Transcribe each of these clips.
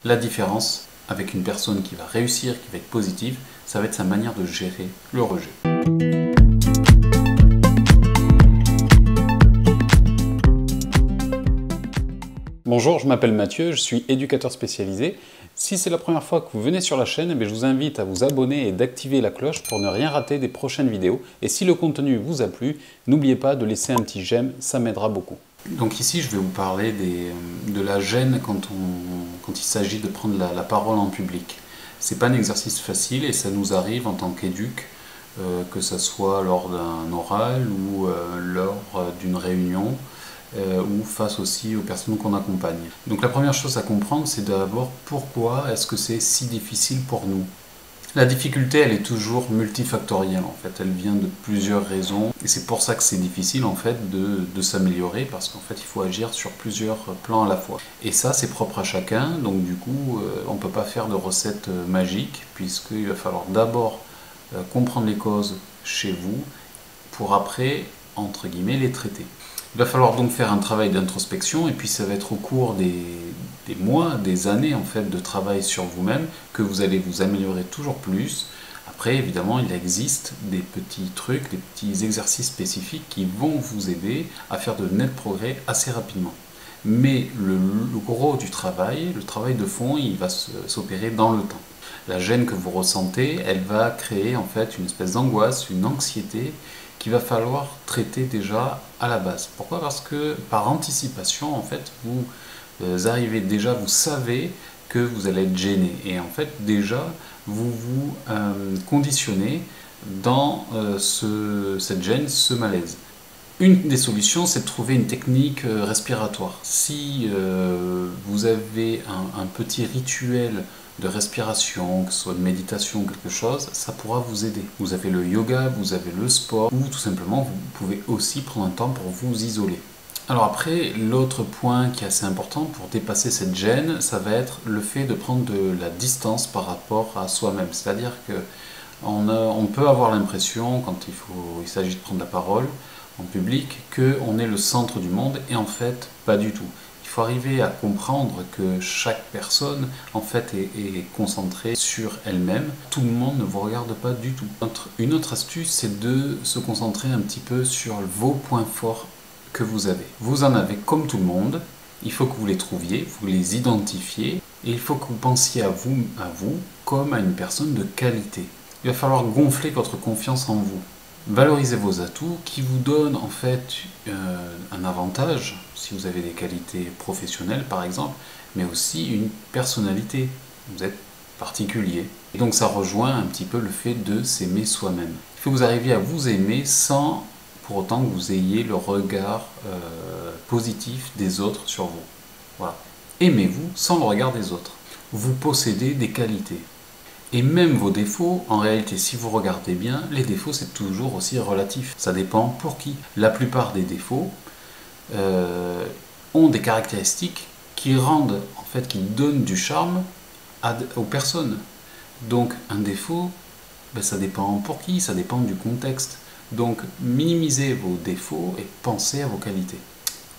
La différence avec une personne qui va réussir, qui va être positive, ça va être sa manière de gérer le rejet. Bonjour, je m'appelle Mathieu, je suis éducateur spécialisé. Si c'est la première fois que vous venez sur la chaîne, je vous invite à vous abonner et d'activer la cloche pour ne rien rater des prochaines vidéos. Et si le contenu vous a plu, n'oubliez pas de laisser un petit j'aime, ça m'aidera beaucoup. Donc ici, je vais vous parler de la gêne quand il s'agit de prendre la parole en public. C'est pas un exercice facile et ça nous arrive en tant qu'éduc, que ce soit lors d'un oral ou lors d'une réunion, ou face aussi aux personnes qu'on accompagne. Donc la première chose à comprendre, c'est d'abord pourquoi est-ce que c'est si difficile pour nous. La difficulté, elle est toujours multifactorielle en fait, elle vient de plusieurs raisons et c'est pour ça que c'est difficile en fait de s'améliorer parce qu'en fait il faut agir sur plusieurs plans à la fois. Et ça c'est propre à chacun, donc du coup on ne peut pas faire de recette magique puisqu'il va falloir d'abord comprendre les causes chez vous pour après, entre guillemets, les traiter. Il va falloir donc faire un travail d'introspection et puis ça va être au cours des mois, des années en fait de travail sur vous-même que vous allez vous améliorer toujours plus. Après évidemment il existe des petits trucs, des petits exercices spécifiques qui vont vous aider à faire de nets progrès assez rapidement. Mais le gros du travail, le travail de fond, il va s'opérer dans le temps. La gêne que vous ressentez, elle va créer en fait une espèce d'angoisse, une anxiété qu'il va falloir traiter déjà à la base. Pourquoi? Parce que par anticipation, en fait, vous arrivez déjà, vous savez que vous allez être gêné. Et en fait, déjà, vous vous conditionnez dans cette gêne, ce malaise. Une des solutions, c'est de trouver une technique respiratoire. Si vous avez un petit rituel de respiration, que ce soit de méditation ou quelque chose, ça pourra vous aider. Vous avez le yoga, vous avez le sport, ou tout simplement, vous pouvez aussi prendre un temps pour vous isoler. Alors après, l'autre point qui est assez important pour dépasser cette gêne, ça va être le fait de prendre de la distance par rapport à soi-même. C'est-à-dire que on peut avoir l'impression, quand il s'agit de prendre la parole en public, qu'on est le centre du monde, et en fait, pas du tout. Il faut arriver à comprendre que chaque personne en fait est concentrée sur elle-même. Tout le monde ne vous regarde pas du tout. Une autre astuce, c'est de se concentrer un petit peu sur vos points forts que vous avez. Vous en avez comme tout le monde, il faut que vous les trouviez, vous les identifiez, et il faut que vous pensiez à vous comme à une personne de qualité. Il va falloir gonfler votre confiance en vous. Valorisez vos atouts qui vous donnent en fait un avantage, si vous avez des qualités professionnelles par exemple, mais aussi une personnalité. Vous êtes particulier. Et donc ça rejoint un petit peu le fait de s'aimer soi-même. Il faut que vous arriviez à vous aimer sans pour autant que vous ayez le regard positif des autres sur vous. Voilà. Aimez-vous sans le regard des autres. Vous possédez des qualités. Et même vos défauts, en réalité, si vous regardez bien, les défauts c'est toujours aussi relatif. Ça dépend pour qui. La plupart des défauts ont des caractéristiques qui rendent, en fait, qui donnent du charme aux personnes. Donc un défaut, ça dépend pour qui, ça dépend du contexte. Donc minimisez vos défauts et pensez à vos qualités.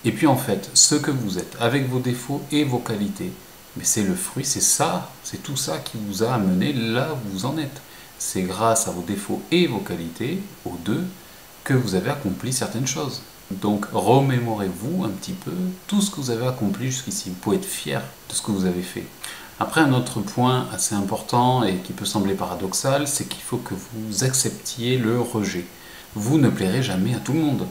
Et puis en fait, ce que vous êtes, avec vos défauts et vos qualités, mais c'est le fruit, c'est ça, c'est tout ça qui vous a amené là où vous en êtes. C'est grâce à vos défauts et vos qualités, aux deux, que vous avez accompli certaines choses. Donc remémorez-vous un petit peu tout ce que vous avez accompli jusqu'ici. Vous pouvez être fier de ce que vous avez fait. Après, un autre point assez important et qui peut sembler paradoxal, c'est qu'il faut que vous acceptiez le rejet. Vous ne plairez jamais à tout le monde.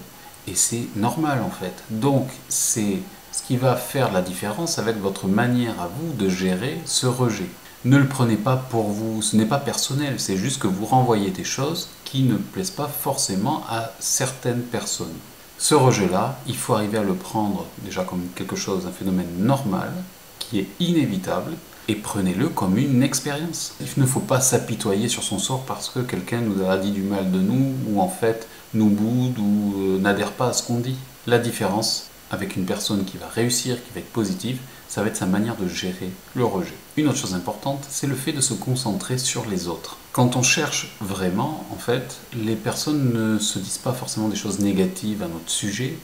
Et c'est normal en fait. Donc c'est ce qui va faire la différence avec votre manière à vous de gérer ce rejet. Ne le prenez pas pour vous, ce n'est pas personnel, c'est juste que vous renvoyez des choses qui ne plaisent pas forcément à certaines personnes. Ce rejet-là, il faut arriver à le prendre déjà comme quelque chose, un phénomène normal, qui est inévitable, et prenez-le comme une expérience. Il ne faut pas s'apitoyer sur son sort parce que quelqu'un nous a dit du mal de nous, ou en fait nous boude, ou n'adhère pas à ce qu'on dit. La différence avec une personne qui va réussir, qui va être positive, ça va être sa manière de gérer le rejet. Une autre chose importante, c'est le fait de se concentrer sur les autres. Quand on cherche vraiment, en fait, les personnes ne se disent pas forcément des choses négatives à notre sujet,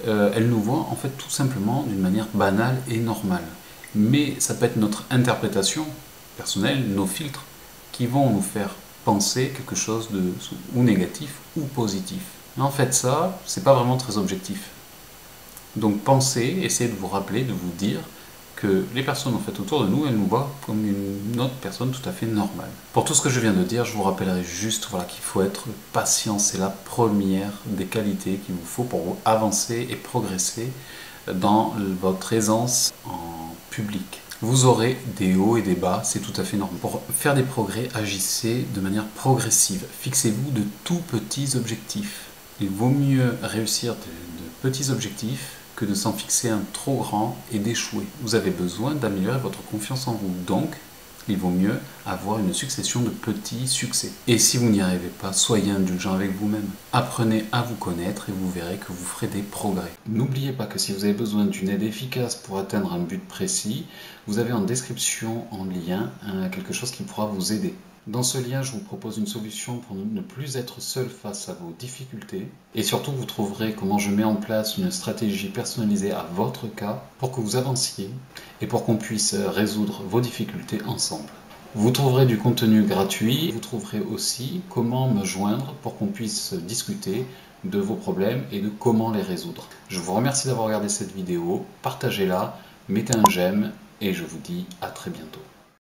elles nous voient en fait tout simplement d'une manière banale et normale. mais ça peut être notre interprétation personnelle, nos filtres, qui vont nous faire penser quelque chose de ou négatif ou positif. Mais en fait ça, c'est pas vraiment très objectif. Donc pensez, essayez de vous rappeler, de vous dire que les personnes en fait autour de nous, elles nous voient comme une autre personne tout à fait normale. Pour tout ce que je viens de dire, je vous rappellerai juste voilà, qu'il faut être patient. C'est la première des qualités qu'il vous faut pour vous avancer et progresser dans votre aisance en public. Vous aurez des hauts et des bas, c'est tout à fait normal. Pour faire des progrès, agissez de manière progressive. Fixez-vous de tout petits objectifs. Il vaut mieux réussir de petits objectifs que de s'en fixer un trop grand et d'échouer. Vous avez besoin d'améliorer votre confiance en vous. Donc, il vaut mieux avoir une succession de petits succès. Et si vous n'y arrivez pas, soyez indulgent avec vous-même. Apprenez à vous connaître et vous verrez que vous ferez des progrès. N'oubliez pas que si vous avez besoin d'une aide efficace pour atteindre un but précis, vous avez en description en lien quelque chose qui pourra vous aider. Dans ce lien, je vous propose une solution pour ne plus être seul face à vos difficultés. Et surtout, vous trouverez comment je mets en place une stratégie personnalisée à votre cas pour que vous avanciez et pour qu'on puisse résoudre vos difficultés ensemble. Vous trouverez du contenu gratuit. Vous trouverez aussi comment me joindre pour qu'on puisse discuter de vos problèmes et de comment les résoudre. Je vous remercie d'avoir regardé cette vidéo. Partagez-la, mettez un j'aime et je vous dis à très bientôt.